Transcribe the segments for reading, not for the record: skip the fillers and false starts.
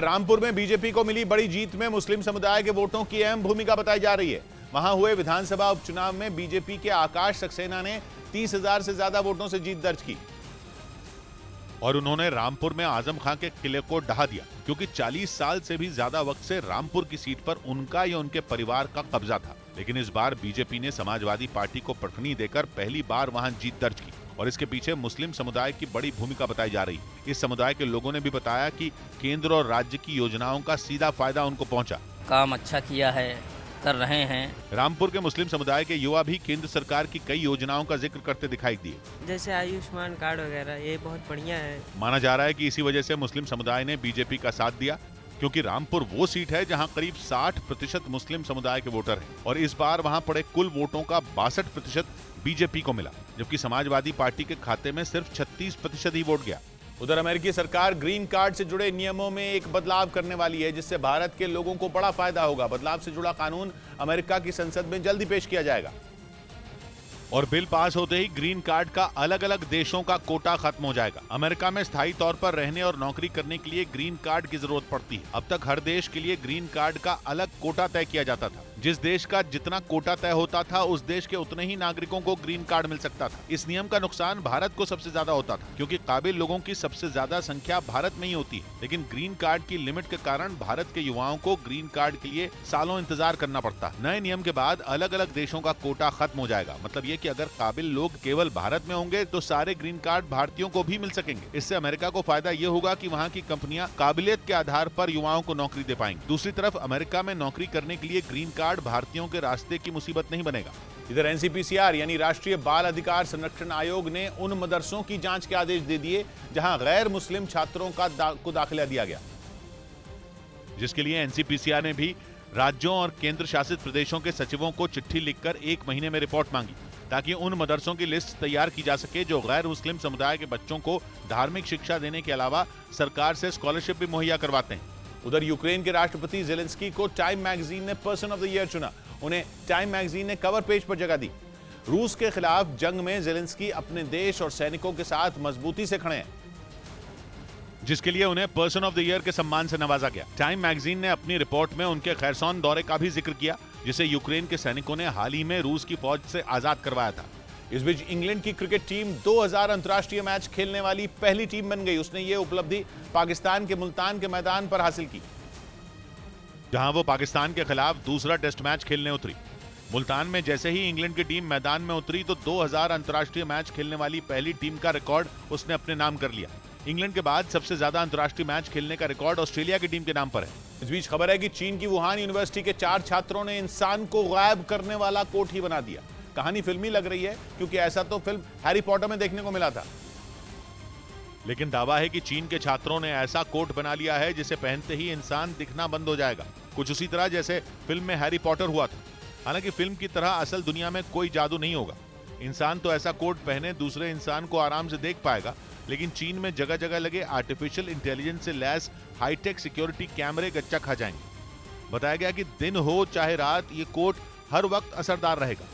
रामपुर में बीजेपी को मिली बड़ी जीत में मुस्लिम समुदाय के वोटों की अहम भूमिका बताई जा रही है। वहां हुए विधानसभा उपचुनाव में बीजेपी के आकाश सक्सेना ने 30,000 से ज्यादा वोटों से जीत दर्ज की और उन्होंने रामपुर में आजम खां के किले को ढहा दिया, क्योंकि 40 साल से भी ज्यादा वक्त से रामपुर की सीट पर उनका या उनके परिवार का कब्जा था। लेकिन इस बार बीजेपी ने समाजवादी पार्टी को पटखनी देकर पहली बार वहां जीत दर्ज की और इसके पीछे मुस्लिम समुदाय की बड़ी भूमिका बताई जा रही है। इस समुदाय के लोगों ने भी बताया कि केंद्र और राज्य की योजनाओं का सीधा फायदा उनको पहुंचा। काम अच्छा किया है, कर रहे हैं। रामपुर के मुस्लिम समुदाय के युवा भी केंद्र सरकार की कई योजनाओं का जिक्र करते दिखाई दिए, जैसे आयुष्मान कार्ड वगैरह, ये बहुत बढ़िया है। माना जा रहा है कि इसी वजह से मुस्लिम समुदाय ने बीजेपी का साथ दिया, क्योंकि रामपुर वो सीट है जहां करीब 60% मुस्लिम समुदाय के वोटर हैं और इस बार वहां पड़े कुल वोटों का 62% बीजेपी को मिला, जबकि समाजवादी पार्टी के खाते में सिर्फ 36% ही वोट गया। उधर अमेरिकी सरकार ग्रीन कार्ड से जुड़े नियमों में एक बदलाव करने वाली है, जिससे भारत के लोगों को बड़ा फायदा होगा। बदलाव से जुड़ा कानून अमेरिका की संसद में जल्दी पेश किया जाएगा और बिल पास होते ही ग्रीन कार्ड का अलग अलग देशों का कोटा खत्म हो जाएगा। अमेरिका में स्थायी तौर पर रहने और नौकरी करने के लिए ग्रीन कार्ड की जरूरत पड़ती है। अब तक हर देश के लिए ग्रीन कार्ड का अलग कोटा तय किया जाता था। जिस देश का जितना कोटा तय होता था, उस देश के उतने ही नागरिकों को ग्रीन कार्ड मिल सकता था। इस नियम का नुकसान भारत को सबसे ज्यादा होता था, क्योंकि काबिल लोगों की सबसे ज्यादा संख्या भारत में ही होती है। लेकिन ग्रीन कार्ड की लिमिट के कारण भारत के युवाओं को ग्रीन कार्ड के लिए सालों इंतजार करना पड़ता है। नए नियम के बाद अलग अलग देशों का कोटा खत्म हो जाएगा। मतलब ये कि अगर काबिल लोग केवल भारत में होंगे तो सारे ग्रीन कार्ड भारतीयों को भी मिल सकेंगे। इससे अमेरिका को फायदा ये होगा कि वहाँ की कंपनियां काबिलियत के आधार पर युवाओं को नौकरी दे पाएंगी। दूसरी तरफ अमेरिका में नौकरी करने के लिए ग्रीन कार्ड भारतीयों के रास्ते की मुसीबत नहीं बनेगा। इधर एनसीपीसीआर यानी राष्ट्रीय बाल अधिकार संरक्षण आयोग ने उन मदरसों की जांच के आदेश दे दिए जहां गैर मुस्लिम छात्रों को दाखिला दिया गया, जिसके लिए एनसीपीसीआर ने भी राज्यों और केंद्र शासित प्रदेशों के सचिवों को चिट्ठी लिखकर 1 महीने में रिपोर्ट मांगी, ताकि उन मदरसों की लिस्ट तैयार की जा सके जो गैर मुस्लिम समुदाय के बच्चों को धार्मिक शिक्षा देने के अलावा सरकार से स्कॉलरशिप भी मुहैया करवाते हैं। उधर यूक्रेन के राष्ट्रपति जेलेंस्की को टाइम मैगजीन ने पर्सन ऑफ द ईयर चुना। उन्हें टाइम मैगजीन ने कवर पेज पर जगह दी। रूस के खिलाफ जंग में जेलेंस्की अपने देश और सैनिकों के साथ मजबूती से खड़े हैं, जिसके लिए उन्हें पर्सन ऑफ द ईयर के सम्मान से नवाजा गया। टाइम मैगजीन ने अपनी रिपोर्ट में उनके खैरसौन दौरे का भी जिक्र किया, जिसे यूक्रेन के सैनिकों ने हाल ही में रूस की फौज से आजाद करवाया था। इस बीच इंग्लैंड की क्रिकेट टीम 2000 अंतर्राष्ट्रीय मैच खेलने वाली पहली टीम बन गई। उसने ये उपलब्धि पाकिस्तान के मुल्तान के मैदान पर हासिल की, जहां वो पाकिस्तान के खिलाफ दूसरा टेस्ट मैच खेलने उतरी। मुल्तान में जैसे ही इंग्लैंड की टीम मैदान में उतरी तो 2000 अंतर्राष्ट्रीय मैच खेलने वाली पहली टीम का रिकॉर्ड उसने अपने नाम कर लिया। इंग्लैंड के बाद सबसे ज्यादा अंतर्राष्ट्रीय मैच खेलने का रिकॉर्ड ऑस्ट्रेलिया की टीम के नाम पर है। इस बीच खबर है कि चीन की वुहान यूनिवर्सिटी के 4 छात्रों ने इंसान को गायब करने वाला कोट ही बना दिया। कहानी फिल्मी लग रही है, क्योंकि ऐसा तो फिल्म हैरी पॉटर में देखने को मिला था, लेकिन दावा है कि चीन के छात्रों ने ऐसा कोट बना लिया है जिसे पहनते ही इंसान दिखना बंद हो जाएगा, कुछ उसी तरह जैसे फिल्म में हैरी पॉटर हुआ था। हालांकि फिल्म की तरह असल दुनिया में कोई जादू नहीं होगा। इंसान तो ऐसा कोट पहने दूसरे इंसान को आराम से देख पाएगा, लेकिन चीन में जगह जगह लगे आर्टिफिशियल इंटेलिजेंस से लैस हाईटेक सिक्योरिटी कैमरे गच्चा खा जाएंगे। बताया गया कि दिन हो चाहे रात, ये कोट हर वक्त असरदार रहेगा।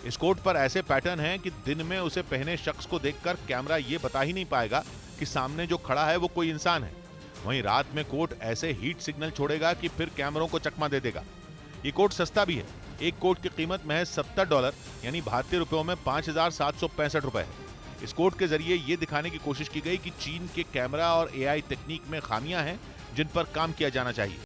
इस कोट पर ऐसे पैटर्न हैं कि दिन में उसे पहने शख्स को देखकर कैमरा ये बता ही नहीं पाएगा कि सामने जो खड़ा है वो कोई इंसान है। वहीं रात में कोट ऐसे हीट सिग्नल छोड़ेगा कि फिर कैमरों को चकमा दे देगा। ये कोट सस्ता भी है। एक कोट की कीमत महज $70 यानी भारतीय रुपयों में 5,765 रुपए है। इस कोट के जरिए ये दिखाने की कोशिश की गई कि चीन के कैमरा और AI तकनीक में खामियां हैं जिन पर काम किया जाना चाहिए।